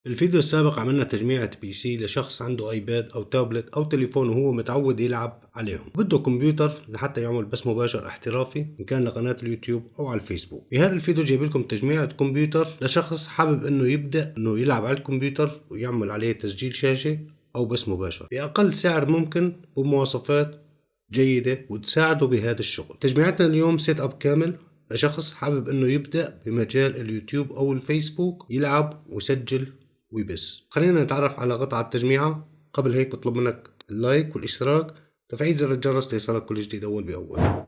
الفيديو السابق عملنا تجميعة بي سي لشخص عنده ايباد او تابلت او تليفون وهو متعود يلعب عليهم، بده كمبيوتر لحتى يعمل بث مباشر احترافي ان كان لقناة اليوتيوب او على الفيسبوك. بهذا الفيديو جايب لكم تجميعة كمبيوتر لشخص حابب انه يبدأ انه يلعب على الكمبيوتر ويعمل عليه تسجيل شاشة او بث مباشر بأقل سعر ممكن وبمواصفات جيدة وتساعده بهذا الشغل. تجميعتنا اليوم سيت اب كامل لشخص حابب انه يبدأ بمجال اليوتيوب او الفيسبوك يلعب ويسجل ويبث. خلينا نتعرف على قطعة التجميعة. قبل هيك بطلب منك اللايك والاشتراك، تفعيل زر الجرس ليصلك كل جديد اول باول.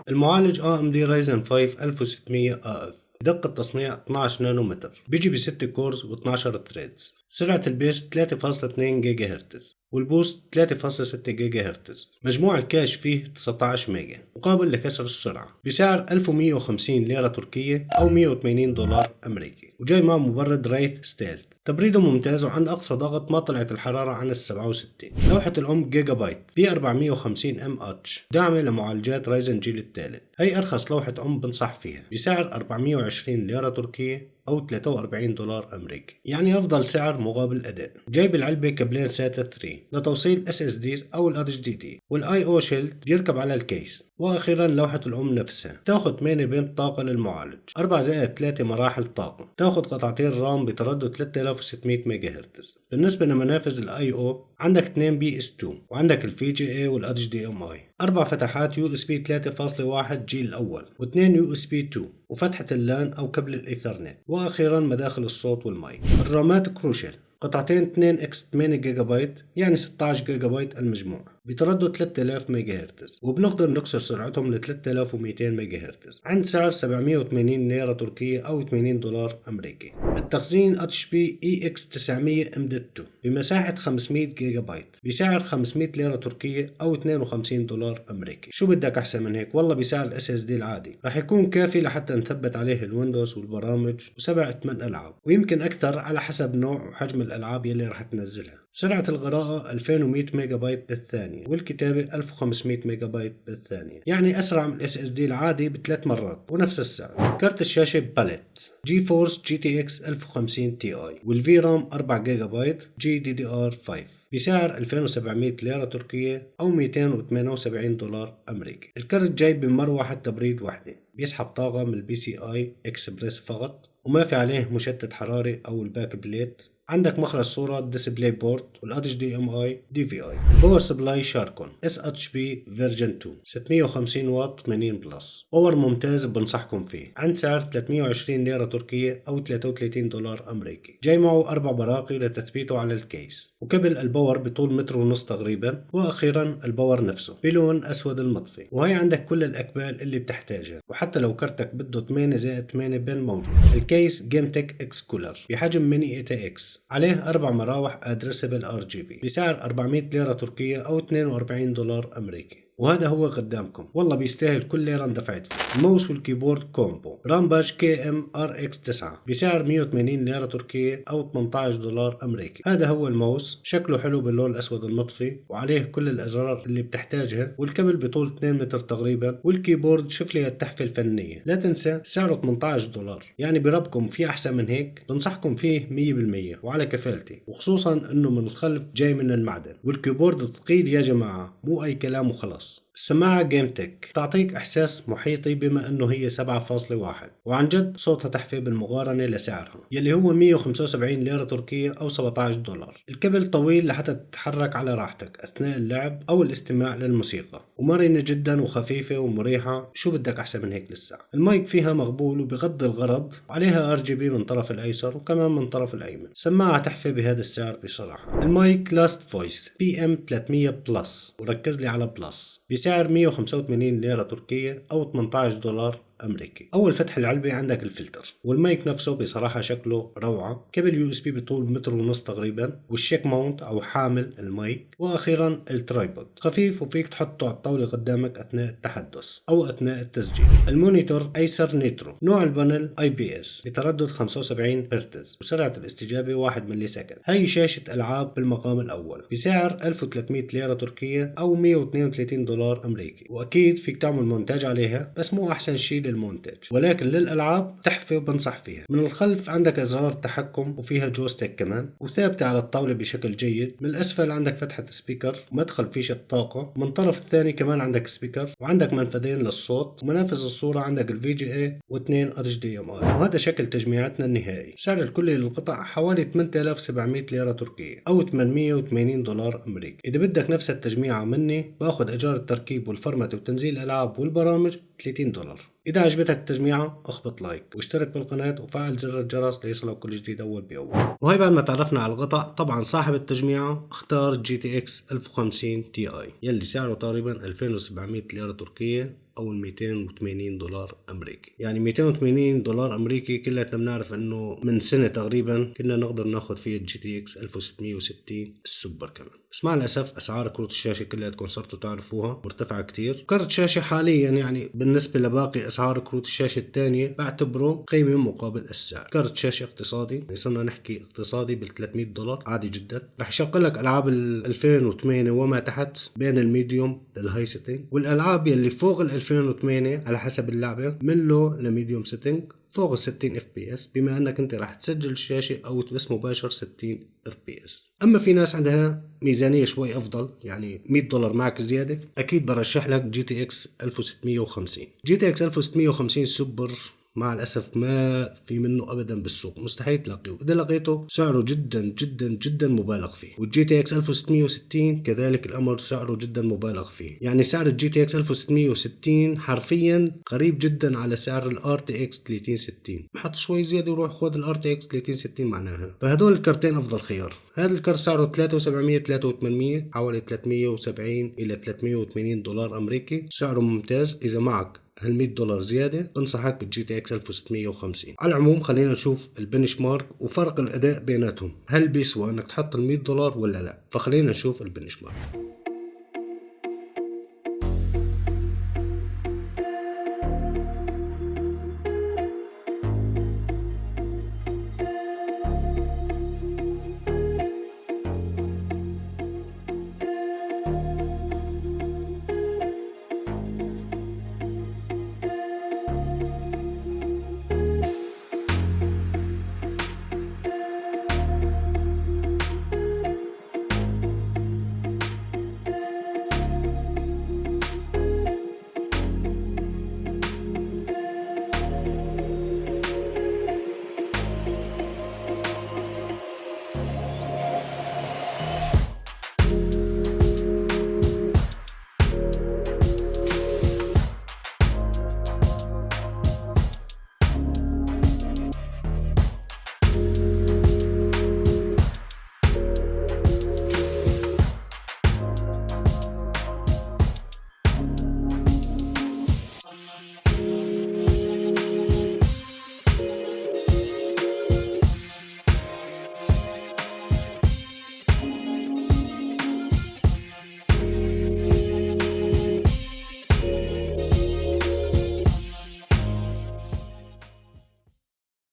المعالج AMD Ryzen 5 1600 AF، دقة تصنيع 12 نانومتر، بيجي ب6 كورز و12 ثريدز. سرعة البيست 3.2 جيجا هرتز والبوست 3.6 جيجا هرتز. مجموع الكاش فيه 19 ميجا مقابل لكسر السرعة بسعر 1150 ليرة تركية أو 180 دولار أمريكي، وجاي مع مبرد ريث ستيلث. تبريده ممتاز وعند أقصى ضغط ما طلعت الحرارة عن 67. لوحة الأم جيجا بايت ب 450 mAh، داعمة لمعالجات رايزن جيل الثالث. هي أرخص لوحة أم بنصح فيها بسعر 420 ليرة تركية أو 43 دولار أمريكي، يعني أفضل سعر مقابل أداء. جايب العلبة كابلين ساتا 3 لتوصيل SSDs أو ال HDD، والاي او شيلد بيركب على الكيس. وأخيرا لوحة الأم نفسها تاخد 8 بن طاقة للمعالج، 4+3 مراحل طاقة. تاخد قطعتين رام بتردد 3600 ميجا هرتز. بالنسبة لمنافذ الاي او عندك 2 BS2 وعندك الفي جي اي وال HDMI، 4 فتحات USB 3.1 جيل الأول و2 USB 2 وفتحة اللان أو كبل الإيثرنت. وأخيرا مداخل الصوت والمايك. الرامات كروشال، قطعتين 2 x 8 جيجا بايت يعني 16 جيجا بايت المجموع بتردد 3000 ميجا هرتز، وبنقدر نكسر سرعتهم ل 3200 ميجا هرتز عند سعر 780 ليرة تركية أو 80 دولار أمريكي. التخزين HP EX 900 M.2 بمساحة 500 جيجا بايت بسعر 500 ليرة تركية أو 52 دولار أمريكي. شو بدك أحسن من هيك؟ والله بسعر ال SSD العادي رح يكون كافي لحتى نثبت عليه الويندوز والبرامج و7 8 ألعاب، ويمكن أكثر على حسب نوع وحجم الألعاب يلي رح تنزلها. سرعة القراءة 2100 ميجا بايت بالثانية والكتابة 1500 ميجا بايت بالثانية، يعني أسرع من SSD العادي ب3 مرات ونفس السعر. كارت الشاشة باليت GeForce GTX 1050 Ti والفي رام 4 جيجا بايت GDDR5 بسعر 2700 ليرة تركية أو 278 دولار أمريكي. الكارت جاي بمروحة تبريد واحدة، بيسحب طاقة من PCI Express فقط وما في عليه مشتت حراري أو الباك بليت. عندك مخرج صورة ديسبلاي بورد وال HDMI DVI. باور سبلاي شاركون SHP فيرجن 2 650 واط 80 بلس. باور ممتاز بنصحكم فيه عند سعر 320 ليرة تركية أو 33 دولار أمريكي. جاي معه 4 براقي لتثبيته على الكيس، وكبل الباور بطول 1.5 متر تقريبا. وأخيرا الباور نفسه بلون أسود المطفي. وهي عندك كل الأكبال اللي بتحتاجها، وحتى لو كرتك بده 8+8 بن موجود. الكيس جيم تك اكس كولر بحجم ميني اي اكس، عليه 4 مراوح ادريسبل RGB بسعر 400 ليرة تركية أو 42 دولار أمريكي. وهذا هو قدامكم، والله بيستاهل كل ليرة اندفعت فيه. الماوس والكيبورد كومبو رامباج KM RX 9 بسعر 180 ليرة تركية أو 18 دولار أمريكي. هذا هو الماوس، شكله حلو باللون الأسود المطفي وعليه كل الأزرار اللي بتحتاجها، والكبل بطول 2 متر تقريبا، والكيبورد شوف لي التحفة الفنية. لا تنسى سعره 18 دولار، يعني بربكم في أحسن من هيك. بنصحكم فيه 100% وعلى كفالتي، وخصوصا إنه من الخلف جاي من المعدن، والكيبورد ثقيل يا جماعة مو أي كلام وخلاص. السماعة جيم تك تعطيك إحساس محيطي بما أنه هي 7.1، وعن جد صوتها تحفة بالمقارنة لسعرها يلي هو 175 ليرة تركية أو 17 دولار. الكبل طويل لحتى تتحرك على راحتك أثناء اللعب أو الاستماع للموسيقى، ومرنة جدا وخفيفة ومريحة. شو بدك أحسن من هيك لسه؟ المايك فيها مقبول وبغض الغرض، وعليها RGB من طرف الأيسر وكمان من طرف الأيمن. سماعة تحفة بهذا السعر بصراحة. المايك لاست فويس PM 300 بلس، وركز لي على بلس، بسعر 185 ليرة تركية أو 18 دولار أمريكي. أول فتح العلبة عندك الفلتر، والمايك نفسه بصراحة شكله روعة، كابل USB بطول 1.5 متر تقريبا، والشيك ماونت أو حامل المايك، وأخيرا الترايبود خفيف وفيك تحطه على الطاولة قدامك أثناء التحدث أو أثناء التسجيل. المونيتور ايسر نيترو، نوع البانل IPS بتردد 75 هرتز، وسرعة الاستجابة 1 ملي سكند. هي شاشة ألعاب بالمقام الأول بسعر 1300 ليرة تركية أو 132 دولار أمريكي، وأكيد فيك تعمل مونتاج عليها، بس مو أحسن شيء للمونتاج، ولكن للألعاب تحفة وبنصح فيها. من الخلف عندك أزرار التحكم وفيها جويستيك كمان، وثابتة على الطاولة بشكل جيد. من الأسفل عندك فتحة سبيكر ومدخل فيشة طاقة، ومن الطرف الثاني كمان عندك سبيكر، وعندك منفذين للصوت، ومنافذ الصورة عندك VGA و2 HDMI. وهذا شكل تجميعتنا النهائي. سعر الكلي للقطع حوالي 8700 ليرة تركية أو 880 دولار أمريكي. إذا بدك نفس التجميعة مني باخذ إيجار التركيب والفرمة وتنزيل الألعاب والبرامج 30 دولار. إذا عجبتك التجميعة اخبط لايك واشترك بالقناة وفعل زر الجرس ليصلك كل جديد أول بأول. وهي بعد ما تعرفنا على القطع، طبعا صاحب التجميعة اختار GTX 1050 Ti يلي سعره تقريبا 2700 ليرة تركية أو 280 دولار أمريكي. يعني 280 دولار أمريكي كلنا بنعرف إنه من سنة تقريبا كنا نقدر ناخد فيه GTX 1660 السوبر كمان. بس مع الأسف أسعار كروت الشاشة كلها تكون صرتوا تعرفوها مرتفعة كتير. كارت شاشة حاليا يعني بالنسبة لباقي أسعار كروت الشاشة الثانية بعتبره قيمة مقابل السعر. كارت شاشة اقتصادي، يعني صرنا نحكي اقتصادي بال 300 دولار عادي جدا. رح يشغل لك ألعاب ال 2008 وما تحت بين الميديوم للهاي سيتنج، والألعاب يلي فوق ال 2008 على حسب اللعبة من لو لميديوم سيتنج فوق ال 60 FPS، بما انك انت راح تسجل الشاشة او بس مباشر 60 FPS. اما في ناس عندها ميزانية شوي افضل، يعني 100 دولار معك زيادة، اكيد برشح لك GTX 1650. GTX 1650 سوبر مع الأسف ما في منه أبدا بالسوق، مستحيل تلاقيه. إذا لقيته سعره جدا جدا جدا مبالغ فيه. والجي تي اكس 1660 كذلك الأمر سعره جدا مبالغ فيه. يعني سعر الجي تي اكس 1660 حرفيا قريب جدا على سعر الار تي اكس 3060. حط شوي زيادة وروح خذ الار تي اكس 3060 معناها. فهدول الكارتين أفضل خيار. هذا الكارت سعره 3700 3800 حوالي 370 إلى 380 دولار أمريكي، سعره ممتاز. إذا معك هال 100 دولار زيادة بنصحك بالجي تي اكس 1650. على العموم خلينا نشوف البنش مارك وفرق الأداء بيناتهم، هل بيسوى انك تحط ال 100 دولار ولا لا؟ فخلينا نشوف البنش مارك.